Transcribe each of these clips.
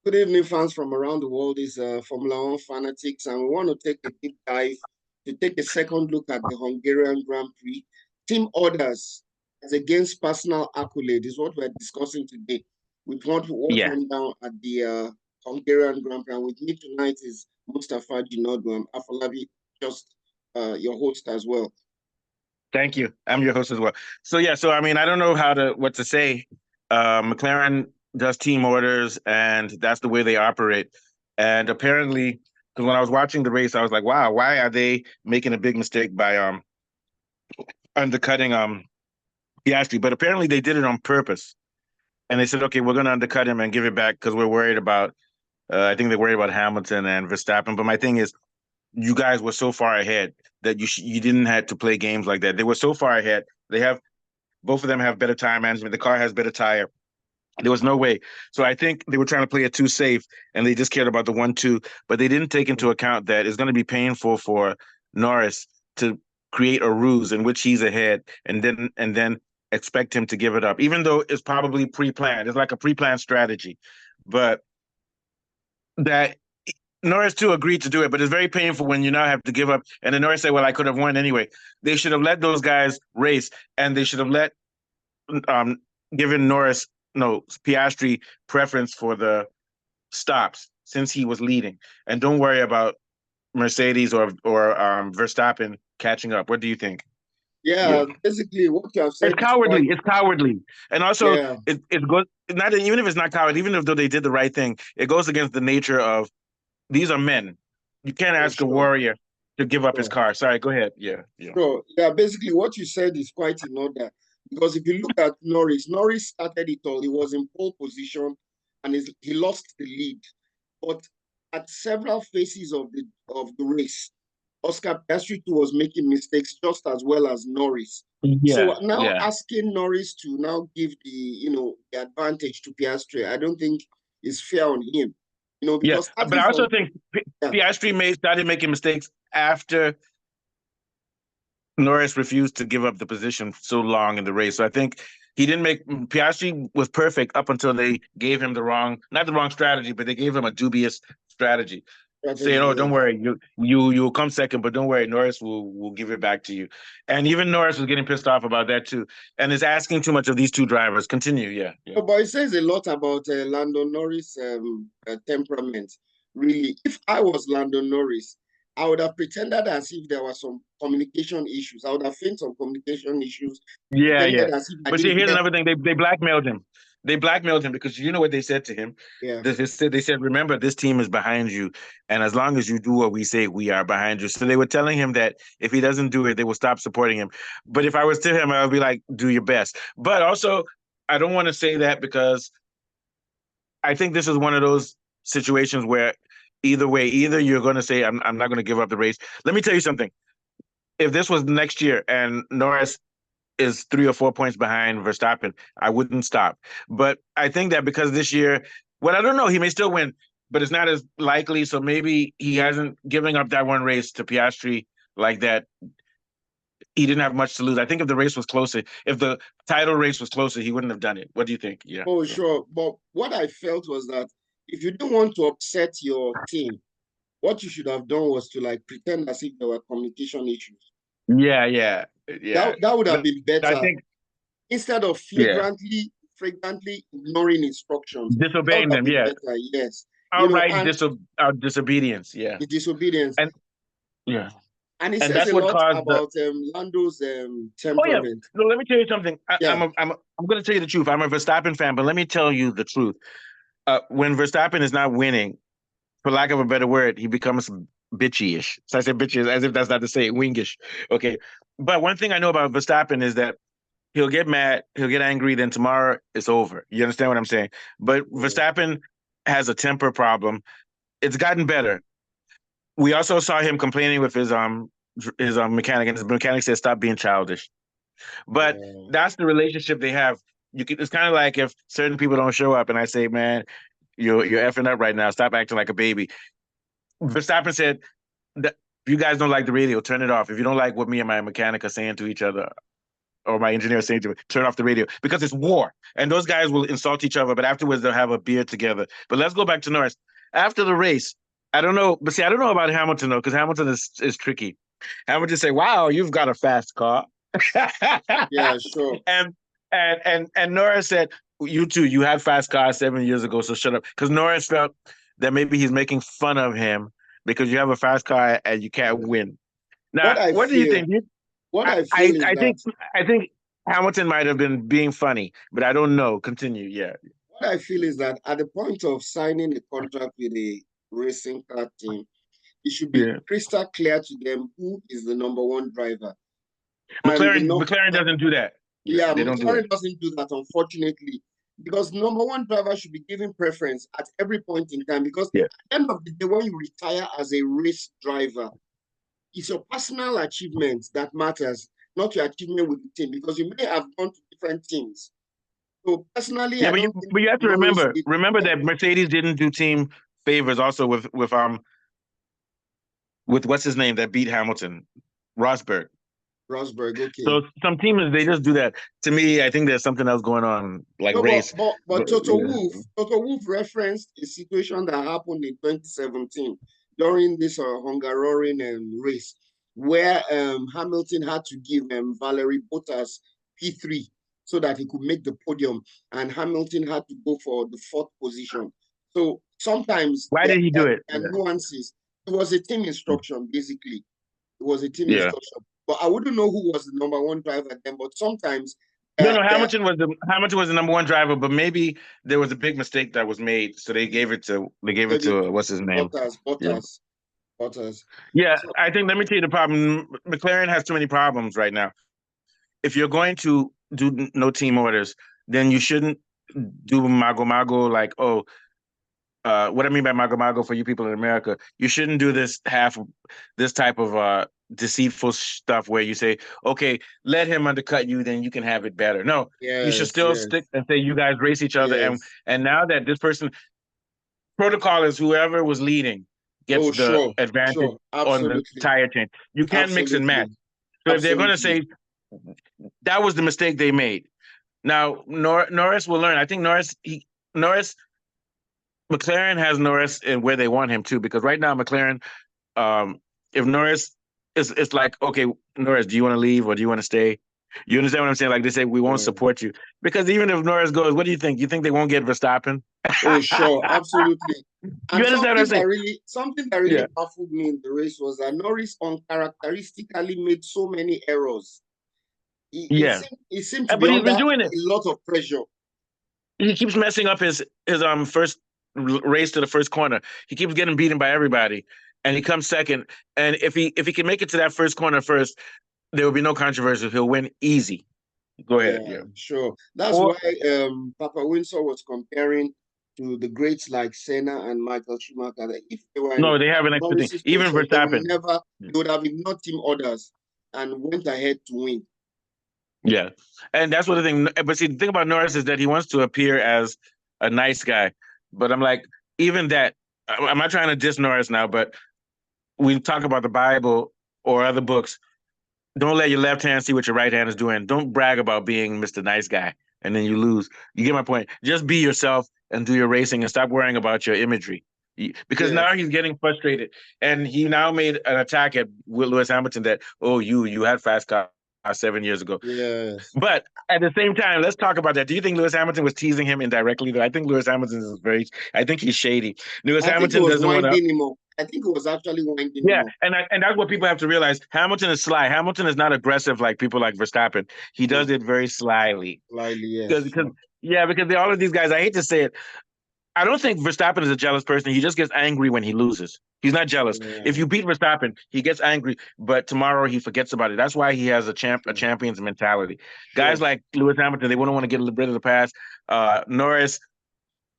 Good evening, fans from around the world. Is Formula One fanatics, and we want to take a deep dive to take a second look at the Hungarian Grand Prix. Team orders as against personal accolade is what we're discussing today. With what Yeah, went down at the Hungarian Grand Prix, and with me tonight is Mustafa Jinodum Afolabi, just your host as well. thank you. I'm your host as well. So I mean, I don't know what to say. McLaren does team orders, and that's the way they operate. And apparently, because when I was watching the race, I was like, wow, why are they making a big mistake by undercutting Piastri? But apparently, they did it on purpose, and they said, okay, we're going to undercut him and give it back because we're worried about. I think they're worried about Hamilton and Verstappen. But my thing is, you guys were so far ahead that you didn't have to play games like that. They were so far ahead. They have both of them have better tire management. The car has better tire. There was no way. So I think they were trying to play it too safe, and they just cared about the 1-2. But they didn't take into account that it's going to be painful for Norris to create a ruse in which he's ahead, and then expect him to give it up, even though it's probably pre-planned. It's like a pre-planned strategy, but that Norris too agreed to do it, but it's very painful when you now have to give up. And then Norris said, "Well, I could have won anyway." They should have let those guys race, and they should have let um given Norris no Piastri preference for the stops since he was leading, and don't worry about Mercedes or Verstappen catching up. What do you think? Yeah, Yeah, basically what you have it's said is quite. cowardly. It's cowardly, and also Yeah, it goes not even if it's not coward, even if though they did the right thing, it goes against the nature of these are men. You can't for ask a sure. warrior to give up his Sure. car. Sorry, go ahead. Yeah, yeah. Sure. Yeah, basically what you said is quite in order. Because if you look at Norris, Norris started it all. He was in pole position and he lost the lead. But at several phases of the race, Oscar Piastri too was making mistakes just as well as Norris. So Yeah, now yeah. asking Norris to now give the advantage to Piastri, I don't think is fair on him. Yeah, Because but starting I also from think yeah, Piastri started making mistakes after Norris refused to give up the position so long in the race. So I think he didn't make Piastri was perfect up until they gave him not the wrong strategy, but they gave him a dubious strategy, saying, "Oh, don't strategy. worry, you'll come second, but don't worry, Norris will give it back to you." And even Norris was getting pissed off about that too, and is asking too much of these two drivers. Continue, yeah, yeah. No, but it says a lot about Lando Norris' temperament. Really, if I was Lando Norris, I would have pretended as if there were some communication issues. I would have found some communication issues, Yeah, yeah. pretended as if I But see, didn't here's hear. another thing. They blackmailed him. They blackmailed him because you know what they said to him. Yeah, They said, remember, this team is behind you, and as long as you do what we say, we are behind you. So they were telling him that if he doesn't do it, they will stop supporting him. But if I was to him, I would be like, do your best. But also, I don't want to say that because I think this is one of those situations where either way, either you're going to say, I'm not going to give up the race. Let me tell you something. If this was next year and Norris is 3 or 4 points behind Verstappen, I wouldn't stop. But I think that because this year, well, I don't know, he may still win, but it's not as likely. So maybe he hasn't giving up that one race to Piastri like that. He didn't have much to lose. I think if the race was closer, if the title race was closer, he wouldn't have done it. What do you think? Yeah. oh sure. But what I felt was that if you don't want to upset your team, what you should have done was to like pretend as if there were communication issues. Yeah, yeah, yeah. That would have been I better think, instead of yeah, flagrantly ignoring instructions. That would disobeying have them. been Yeah, better, yes. outright And disobedience. Yeah, the disobedience. and yeah, And it and says that's a what lot caused the. about Lando's Oh yeah. temperament. No, let me tell you something. Yeah. I'm going to tell you the truth. I'm a Verstappen fan, but let me tell you the truth. When Verstappen is not winning, for lack of a better word, he becomes bitchy-ish. So I say bitchy as if that's not to say it, wingish. Okay. But one thing I know about Verstappen is that he'll get mad, he'll get angry, then tomorrow it's over. You understand what I'm saying? But Mm. Verstappen has a temper problem. It's gotten better. We also saw him complaining with his mechanic, and his mechanic said, "Stop being childish." But Yeah. that's the relationship they have. It's kind of like if certain people don't show up, and I say, "Man, you're effing up right now. Stop acting like a baby." Verstappen said, "If you guys don't like the radio, turn it off. If you don't like what me and my mechanic are saying to each other, or my engineer saying to me, turn off the radio because it's war. And those guys will insult each other, but afterwards they'll have a beer together. But let's go back to Norris. After the race, I don't know, but see, I don't know about Hamilton though, because Hamilton is tricky. Hamilton say, "Wow, you've got a fast car," Yeah, sure. and Norris said, "You too. You had fast cars 7 years ago, so shut up." Because Norris felt that maybe he's making fun of him because you have a fast car and you can't win. What Now, I what do you feel, think? what I, I I, feel is I that think I think Hamilton might have been being funny, but I don't know. Continue. Yeah. what I feel is that at the point of signing a contract with a racing car team, it should be Yeah. crystal clear to them who is the number one driver. And the McLaren doesn't do that. Yeah, yeah, they don't do it. McLaren doesn't do that, unfortunately, because number one driver should be given preference at every point in time. Because Yeah. at the end of the day, when you retire as a race driver, it's your personal achievement that matters, not your achievement with the team, because you may have gone to different teams. So personally, Yeah, I don't think but you have to Norris remember did that Mercedes didn't do team favors also with what's his name that beat Hamilton, Rosberg. Rosberg. Okay. So some teams they just do that. To me, I think there's something else going on, like No, race. but Toto Wolff referenced a situation that happened in 2017 during this Hungarian race, where Hamilton had to give Valerie Bottas P3 so that he could make the podium, and Hamilton had to go for the fourth position. So sometimes Why did he do it? there are nuances. It was a team instruction, basically. It was a team Yeah. instruction. But I wouldn't know who was the number one driver then. But sometimes No, Hamilton was the number one driver, but maybe there was a big mistake that was made, so they gave it to what's his name? Bottas. Yeah, So, I think let me tell you the problem. McLaren has too many problems right now. If you're going to do no team orders, then you shouldn't do mago like, oh, what I mean by mago for you people in America, you shouldn't do this type of deceitful stuff where you say, okay, let him undercut you, then you can have it better. No, you should still stick and say you guys race each other. And now that this person protocol is whoever was leading gets the advantage on the tire chain. You can't mix and match. So if they're going to say that was the mistake they made, now Norris will learn. I think McLaren has Norris in where they want him to, because right now McLaren, if Norris it's like, okay, Norris, do you want to leave or do you want to stay? You understand what I'm saying? Like they say, we won't support you, because even if Norris goes, what do you think? You think they won't get Verstappen? Oh, sure, absolutely. And you understand what I'm saying? Something that really baffled me in the race was that Norris uncharacteristically made so many errors. He seemed to be but he's under been doing it. A lot of pressure. He keeps messing up his first race to the first corner. He keeps getting beaten by everybody, and he comes second. And if he can make it to that first corner first, there will be no controversy. He'll win easy. Go ahead. Yeah, sure. That's why Papa Windsor was comparing to the greats like Senna and Michael Schumacher. That if they were they have an extra thing. Even Verstappen, they would have ignored team orders and went ahead to win. Yeah, and that's what the thing. But see, the thing about Norris is that he wants to appear as a nice guy. But I'm like, even that, I'm not trying to diss Norris now, but we talk about the Bible or other books. Don't let your left hand see what your right hand is doing. Don't brag about being Mr. Nice Guy and then you lose. You get my point. Just be yourself and do your racing and stop worrying about your imagery. Because now he's getting frustrated, and he now made an attack at Lewis Hamilton that, oh, you had fast car 7 years ago. Yes. But at the same time, let's talk about that. Do you think Lewis Hamilton was teasing him indirectly? Though I think Lewis Hamilton is I think he's shady. Lewis Hamilton doesn't want to. I think it was actually winding him up. And that's what people have to realize. Hamilton is sly. Hamilton is not aggressive like people like Verstappen. He does it very slyly. Yes. Because all of these guys, I hate to say it, I don't think Verstappen is a jealous person. He just gets angry when he loses. He's not jealous. Yeah. If you beat Verstappen, he gets angry, but tomorrow he forgets about it. That's why he has a champion's mentality. Sure. Guys like Lewis Hamilton, they wouldn't want to get rid of the past. Norris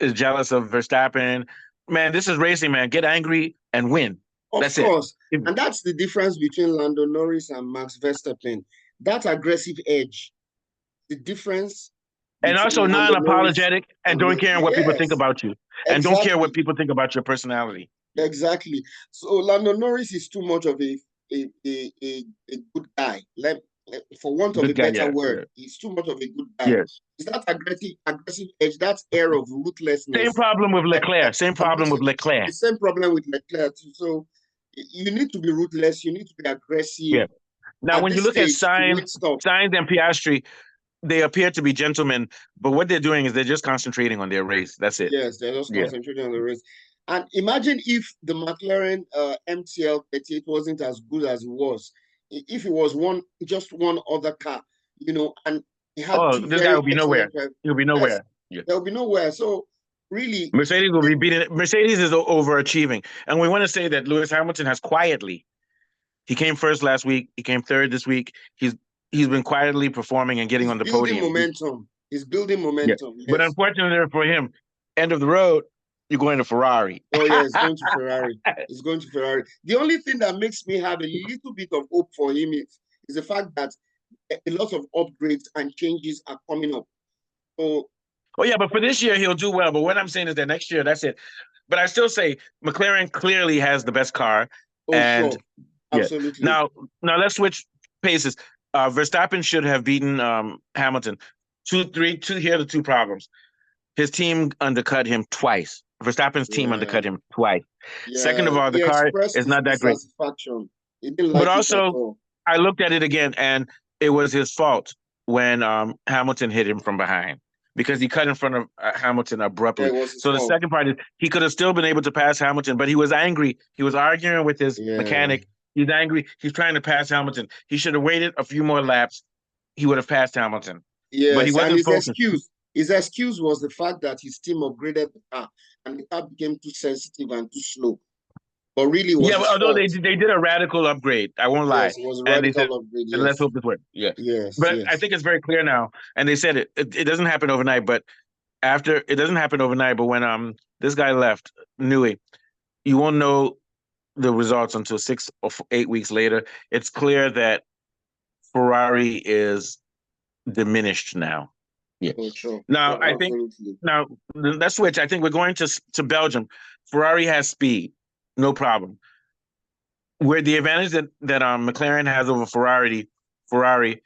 is jealous of Verstappen. Man, this is racing, man. Get angry and win. Of course. And that's the difference between Lando Norris and Max Verstappen. That aggressive edge. The difference. And also non-apologetic and don't care what people think about you. And don't care what people think about your personality. Exactly. So Lando Norris is too much of a good guy. for want of a Good guy, better yeah, word. yeah. He's too much of a good guy. Yes. It's that aggressive edge, that air of Same ruthlessness. problem with That Leclerc. Same problem makes with it Leclerc. the same problem with Leclerc too. So you need to be ruthless. You need to be aggressive Yeah. Now, at when you this look at stage to win stuff. Sainz and Piastri, they appear to be gentlemen, but what they're doing is they're just concentrating on their race. That's it. Yes, they're just Yeah. concentrating on the race. And imagine if the McLaren MTL 38 wasn't as good as it was. If it was just one other car, and it had Oh, two this guy very will be nowhere. excellent drivers. He'll be Yes, nowhere. Yeah. there'll be nowhere. So really, Mercedes will be beating. Mercedes is overachieving, and we want to say that Lewis Hamilton has quietly. He came first last week. He came third this week. He's been quietly performing and getting he's on the building podium. momentum. He's building Yeah, momentum. but Yes. unfortunately for him, end of the road, you're going to Ferrari. Oh yeah, it's going to Ferrari. It's going to Ferrari. The only thing that makes me have a little bit of hope for him is the fact that a lot of upgrades and changes are coming up. So, Oh yeah, but for this year he'll do well. But what I'm saying is that next year, that's it. But I still say McLaren clearly has the best car. oh And sure, yeah. absolutely. Now let's switch paces. Verstappen should have beaten Hamilton. Here are the two problems. His team undercut him twice. Verstappen's team Yeah, undercut him twice. Second of yeah. all, the He car expressed is his not that great. dissatisfaction. He didn't But like it at also, all. I looked at it again, and it was his fault when Hamilton hit him from behind because he cut in front of Hamilton Yeah, abruptly. it was his So the fault. second part is he could have still been able to pass Hamilton, but he was angry. He was arguing with his Yeah. mechanic. He's angry. He's trying to pass Hamilton. He should have waited a few more laps. He would have passed Hamilton, but he Yes, and wasn't focused. his excuse was the fact that his team upgraded the car and the car became too sensitive and too slow. But really, it was Yeah, but his although fault. they did a radical upgrade, I won't lie, Yes, it was a and they said, radical upgrade. let's Yes, hope this works. Yeah, yes, but I yes. think it's very clear now, and they said it doesn't happen overnight, but after it doesn't happen overnight, but when this guy left, Newey, you won't know the results until 6 or 8 weeks later. It's clear that Ferrari is diminished now. Yeah. Oh, sure, Now sure, I think absolutely. now let's switch. I think we're going to Belgium. Ferrari has speed, no problem. Where the advantage that McLaren has over Ferrari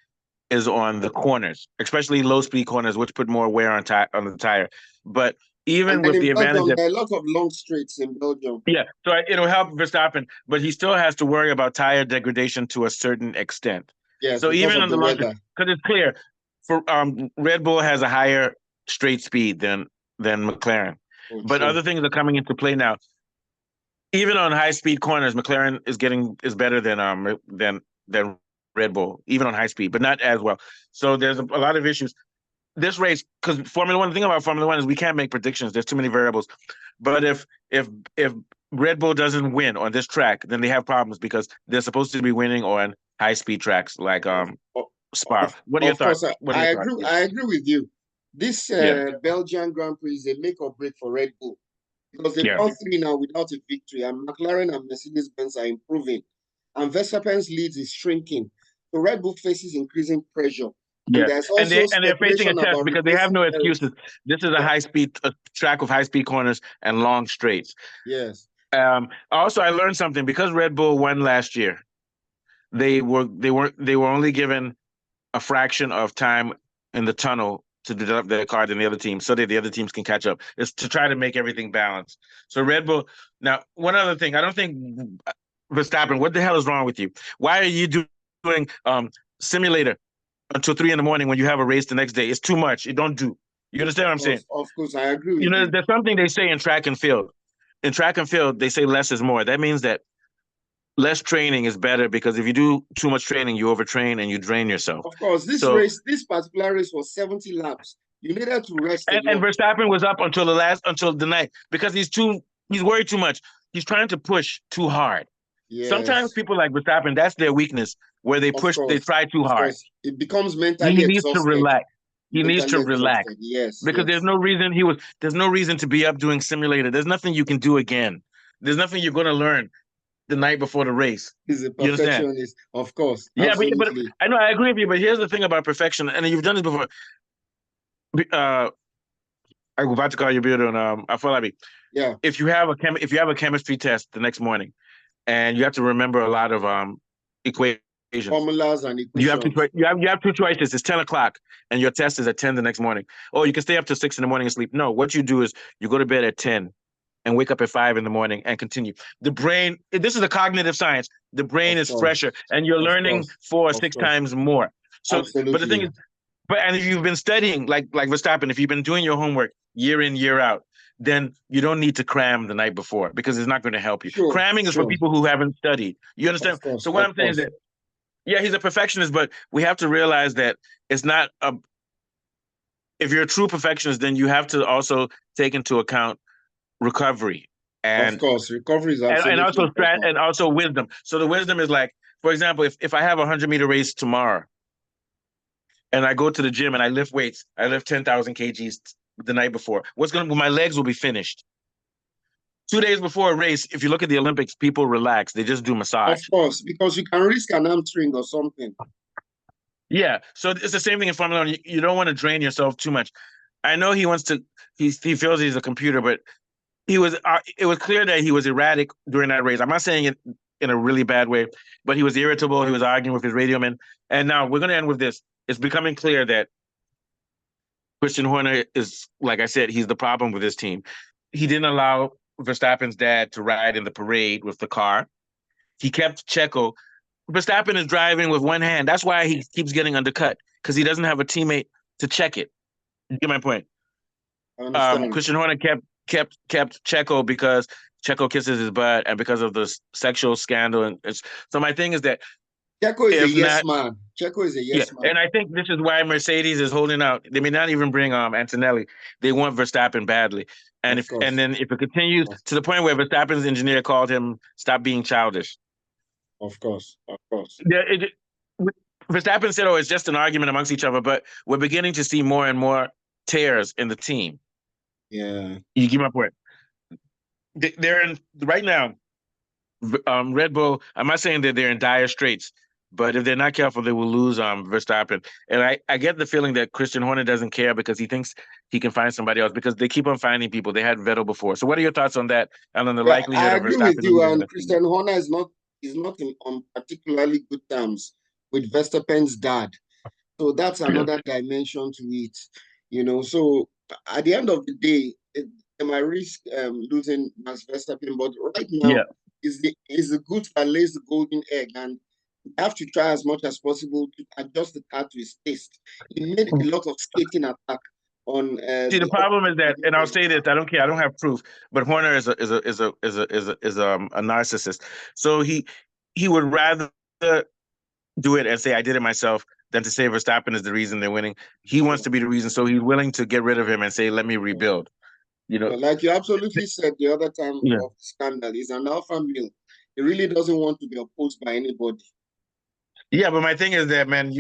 is on the corners, especially low speed corners, which put more wear on the tire. But And even then with in the advantage Belgium, that there are a lot of long straights in Belgium. yeah, so it'll help Verstappen, but he still has to worry about tire degradation to a certain extent. Yes, So because even of on the the long, weather. because it's clear for Red Bull has a higher straight speed than McLaren, Oh, but true. other things are coming into play now. Even on high speed corners, McLaren is better than Red Bull, even on high speed, but not as well. So there's a lot of issues. This race, because Formula One, the thing about Formula One is we can't make predictions. There's too many variables. But if Red Bull doesn't win on this track, then they have problems because they're supposed to be winning on high speed tracks like Of, of, Spa. What are your of course, thoughts? What are your I thoughts? agree. I agree with you. This Yeah, Belgian Grand Prix is a make or break for Red Bull because they've yeah, gone three now without a victory, and McLaren and Mercedes Benz are improving, and Verstappen's lead is shrinking. So Red Bull faces increasing pressure, and yeah. there's And also they're facing a speculation test about because they have replacing no Perez. excuses. This is a track with high speed corners and long straights. Yes, Also, I learned something because Red Bull won last year. They were only given a fraction of time in the tunnel to develop their car than the other teams, so that the other teams can catch up. It's to try to make everything balanced. So Red Bull. Now, one other thing, I don't think Verstappen. What the hell is wrong with you? Why are you doing simulator until 3 in the morning when you have a race the next day? It's too much. You don't do. You understand what I'm saying? of course, I agree with you. There's something they say in track and field. In track and field, they say less is more. That means that less training is better because if you do too much training, you overtrain and you drain yourself. Of course, So this particular race was 70 laps. You needed to rest a and lot. Verstappen was up until the night because he's worried too much. He's trying to push too hard. Sometimes Yes, people like Verstappen, that's their weakness, where they try too of hard. course, it becomes He mentally needs to exhausted. relax. He needs to Mentally relax exhausted. Yes, because yes. there's no reason to be up doing simulator. There's nothing you can do again. There's nothing you're going to learn the night before the race. He's a You understand? perfectionist, of course. Yeah, but Absolutely. I know I agree with you. But here's the thing about perfection, and you've done this before. Uh, I go back to call you builder on Afolabi. Yeah. If you have a chemistry test the next morning, and you have to remember a lot of equations Formulas and You have two equations. you have two choices. It's 10 o'clock and your test is at 10 the next morning. Or you can stay up to 6 in the morning and sleep. No, what you do is you go to bed at 10 and wake up at 5 in the morning and continue. The brain, this is a cognitive science. The brain Of is course. fresher and you're Of learning course. 4 or 6 Of course. times more. So, but the thing Absolutely. is, but and if you've been studying like Verstappen, if you've been doing your homework year in, year out, then you don't need to cram the night before because it's not going to help you. Sure. Cramming is for Sure. people who haven't studied. You understand? Of course. So what Of I'm saying is course. that yeah, he's a perfectionist, but we have to realize that it's not a if you're a true perfectionist, then you have to also take into account recovery Of and course. Recovery is and absolutely also important. and also wisdom. So the wisdom is like, for example, if I have a 100-meter race tomorrow and I go to the gym and I lift weights, I lift 10,000 kgs the night before. My legs will be finished. 2 days before a race, if you look at the Olympics, people relax. They just do Of massage. course, because you can risk an hamstring or something. Yeah. So it's the same thing in Formula One. You don't want to drain yourself too much. I know he wants to, he feels he's a computer, but it was clear that he was erratic during that race. I'm not saying it in a really bad way, but he was irritable. He was arguing with his radio man. And now we're going to end with this. It's becoming clear that Christian Horner is, like I said, he's the problem with this team. He didn't allow Verstappen's dad to ride in the parade with the car. He kept Checo. Verstappen is driving with one hand. That's why he keeps getting undercut because he doesn't have a teammate to check it. You get my point? I understand. Christian Horner kept Checo because Checo kisses his butt and because of the sexual scandal. And so my thing is that Checo is a if yes not, man. Checo is a yeah, yes man. and I think this is why Mercedes is holding out. They may not even bring Antonelli. They want Verstappen badly, and Of if and course. then if it continues to the point where Verstappen's engineer called him, "Stop being childish." Of course. Of course. Yeah, Verstappen said, "Oh, it's just an argument amongst each other," but we're beginning to see more and more tears in the team. Yeah. You get my point. They're in right now. Red Bull. I'm not saying that they're in dire straits, but if they're not careful, they will lose Verstappen. And I get the feeling that Christian Horner doesn't care because he thinks he can find somebody else because they keep on finding people. They had Vettel before. So what are your thoughts on that and on the Yeah, likelihood I of agree with Verstappen you. losing And the season? Christian Horner is not on particularly good terms with Verstappen's dad. So that's another dimension to it. So at the end of the day, they might risk losing Max Verstappen, but right now Yeah. is the goose that lays the golden egg, and you have to try as much as possible to adjust the car to his taste. He made a lot of skating attack on See, the the problem is that, and I'll opposition. say this: I don't care. I don't have proof, but Horner is a narcissist. So he would rather do it and say I did it myself than to say Verstappen is the reason they're winning. He wants Sure. to be the reason, so he's willing to get rid of him and say, "Let me rebuild." You know, Like you absolutely said the other time yeah, of the scandal, he's an alpha male. He really doesn't want to be opposed by anybody. yeah. But my thing is that, man,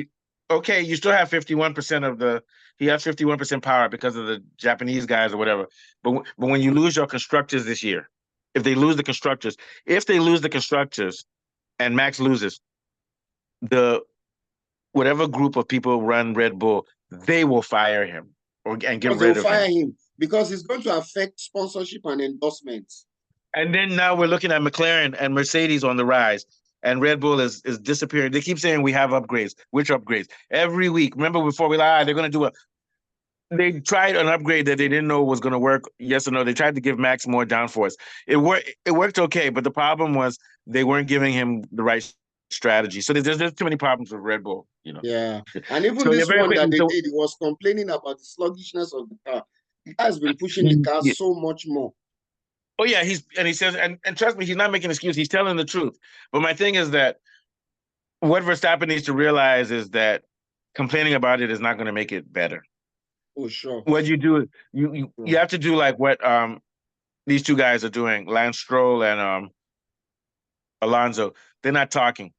okay, you still have 51% of the. He has 51% power because of the Japanese guys or whatever. But when you lose your constructors this year, if they lose the constructors, and Max loses, the whatever group of people run Red Bull, they will fire him and get Because they'll rid of fire him. him because it's going to affect sponsorship and endorsements. And then now we're looking at McLaren and Mercedes on the rise, and Red Bull is disappearing. They keep saying we have upgrades. Which upgrades? Every week. Remember before they're going to do a. They tried an upgrade that they didn't know was going to work. Yes or no? They tried to give Max more downforce. It worked. It worked okay, but the problem was they weren't giving him the right strategy. So there's too many problems with Red Bull. Yeah. And even So yeah, this very one that quickly. they So did, he was complaining about the sluggishness of the car. The guy has been pushing the car yeah. so much more. Oh yeah, he says and trust me, he's not making an excuse. He's telling the truth. But my thing is that what Verstappen needs to realize is that complaining about it is not going to make it better. Oh, sure. What you do, you have to do like what these two guys are doing, Lance Stroll and Alonso. They're not talking.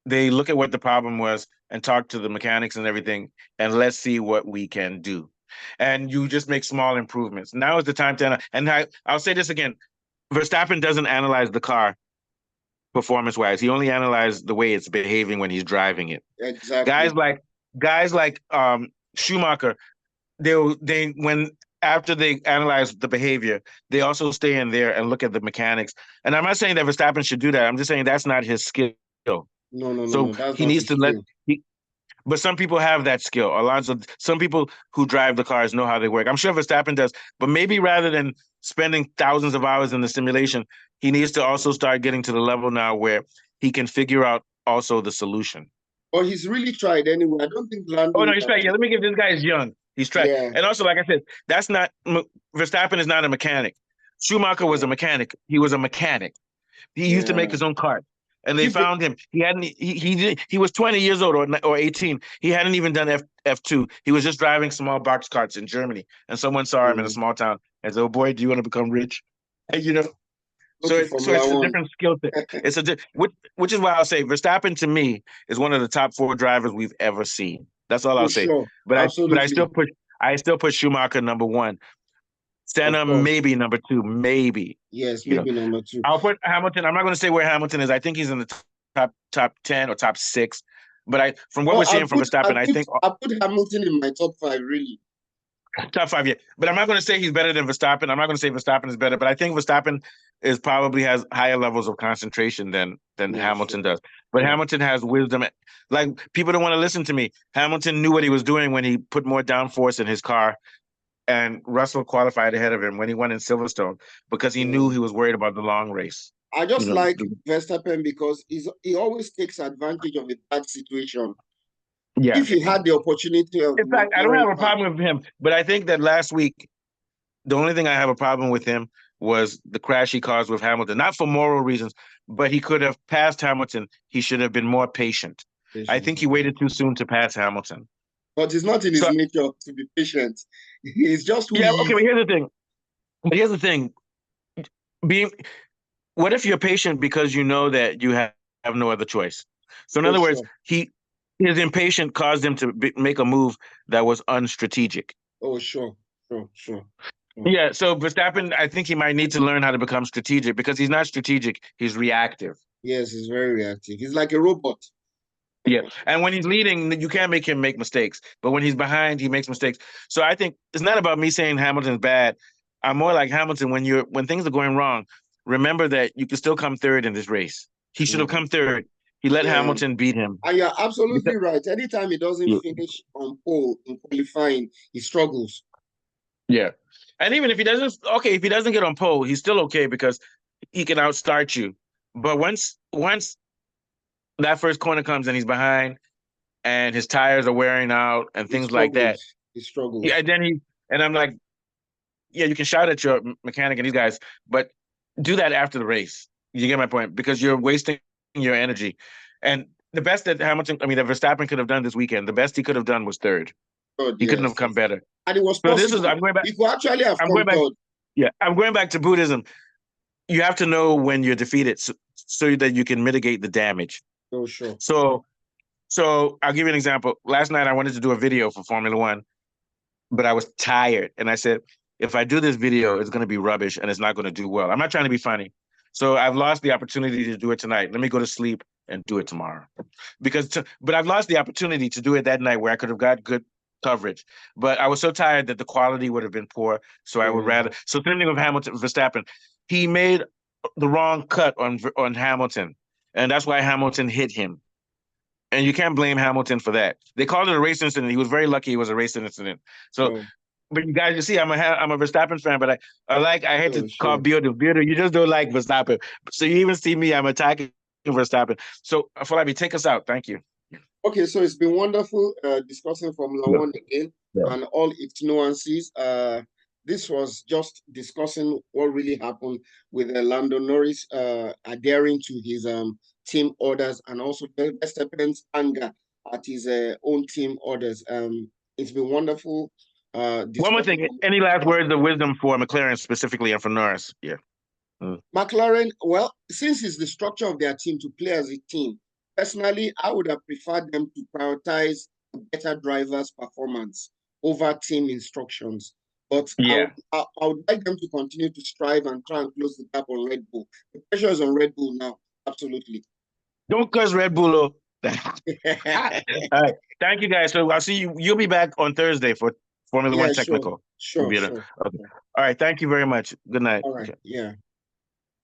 They look at what the problem was and talk to the mechanics and everything, and let's see what we can do. And you just make small improvements. Now is the time to. And I'll say this again: Verstappen doesn't analyze the car performance-wise. He only analyzes the way it's behaving when he's driving it. Exactly. Guys like guys like Schumacher, they when after they analyze the behavior, they also stay in there and look at the mechanics. And I'm not saying that Verstappen should do that. I'm just saying that's not his skill. No, no, no, So no. That's he not needs his to let. skill. But some people have that skill. Alonso, some people who drive the cars know how they work. I'm sure Verstappen does, but maybe rather than spending thousands of hours in the simulation, he needs to also start getting to the level now where he can figure out also the solution. But he's really tried anyway. I don't think Lando Oh no, would he's have right. Yeah, let me give this guy is young. He's tried, yeah, and also like I said, that's not Verstappen is not a mechanic. Schumacher was yeah, a mechanic. He was a mechanic. He used to make yeah. his own cars, and they He be- found him. He hadn't. He was 20 years old or 18. He hadn't even done F2. He was just driving small box carts in Germany, and someone saw him in a mm, small town and said, "Oh boy, do you want to become rich?" And, go so to so Formula it's a One. different skill set. It's which is why I'll say Verstappen to me is one of the top four drivers we've ever seen. That's all I'll For say. sure. But Absolutely. I still put Schumacher number one. Of Senna course. maybe number two, maybe. Yes, You know, maybe number two. I'll put Hamilton. I'm not going to say where Hamilton is. I think he's in the top 10 or top six. But from what Well, we're seeing from Verstappen, I think I put Hamilton in my top five, really. top five. Yeah, but I'm not going to say he's better than Verstappen. I'm not going to say Verstappen is better. But I think Verstappen is probably has higher levels of concentration than Yeah, Hamilton sure. does. But Yeah. Hamilton has wisdom. Like people don't want to listen to me. Hamilton knew what he was doing when he put more downforce in his car, and Russell qualified ahead of him when he won in Silverstone because he knew Yeah. he was worried about the long race. I You just know, like Verstappen because he always takes advantage of a bad situation. yeah. If he had the opportunity of In the fact, I don't McLaren have a car, problem with him, but I think that last week the only thing I have a problem with him was the crash he caused with Hamilton. Not for moral reasons, but he could have passed Hamilton. He should have been more patient. I patient, think he okay. waited too soon to pass Hamilton. But it's not in his So nature to be patient. He's just who yeah, he okay, but is. here's the thing. But here's the thing. Being what if you're patient because you know that you have no other choice? So in Oh, other words, sure. his impatience caused him to make a move that was unstrategic. Oh, sure. Sure, sure. Sure. Yeah, so Verstappen, I think he might need to learn how to become strategic because he's not strategic, he's reactive. Yes, he's very reactive. He's like a robot. Yeah. And when he's leading, you can't make him make mistakes. But when he's behind, he makes mistakes. So I think it's not about me saying Hamilton's bad. I'm more like Hamilton when things are going wrong, remember that you can still come third in this race. He should have Mm. come third. He let Yeah. Hamilton beat him. And you're Because, absolutely right. Anytime he doesn't yeah. finish on pole in qualifying, he struggles. Yeah. And even if he doesn't, okay, if he doesn't get on pole, he's still okay because he can outstart you. But once that first corner comes and he's behind and his tires are wearing out and He things like that. struggles. He Yeah, struggles. and then and I'm like, yeah, you can shout at your mechanic and these guys, but do that after the race. You get my point because you're wasting your energy. And the best that that Verstappen could have done this weekend, the best he could have done was third. God, He couldn't have yes, come yes. better. And it was So possible. I'm going back. He could actually have I'm come going back. third. Yeah, I'm going back to Buddhism. You have to know when you're defeated so that you can mitigate the damage. Oh, sure. So, so I'll give you an example. Last night I wanted to do a video for Formula One, but I was tired. And I said, if I do this video, it's going to be rubbish and it's not going to do well. I'm not trying to be funny. So I've lost the opportunity to do it tonight. Let me go to sleep and do it tomorrow. But I've lost the opportunity to do it that night where I could have got good coverage. But I was so tired that the quality would have been poor. So I would Yeah. rather. So same thing with Hamilton, Verstappen. He made the wrong cut on Hamilton. And that's why Hamilton hit him. And you can't blame Hamilton for that. They called it a race incident. He was very lucky it was a race incident. So, Oh, but you guys, you see, I'm a Verstappen fan, but I hate to oh, call sure. Beardo. You just don't like Verstappen. So you even see me, I'm attacking Verstappen. So Falabi, take us out. Thank you. Okay, so it's been wonderful discussing Formula Yeah. One again Yeah. and all its nuances. This was just discussing what really happened with Lando Norris adhering to his team orders and also Verstappen's anger at his own team orders. It's been wonderful One more discussing. thing. Any last words of wisdom for McLaren specifically and for Norris? Yeah. Mm. McLaren, well, since it's the structure of their team to play as a team, personally, I would have preferred them to prioritize better drivers' performance over team instructions. But Yeah. I would like them to continue to strive and try and close the gap on Red Bull. The pressure is on Red Bull now, absolutely. Don't curse Red Bull. All right. Thank you guys. So I'll see you. You'll be back on Thursday for Formula One Yeah, sure, Technical. sure, Okay. sure. All right. Thank you very much. Good night. All right, Okay. yeah.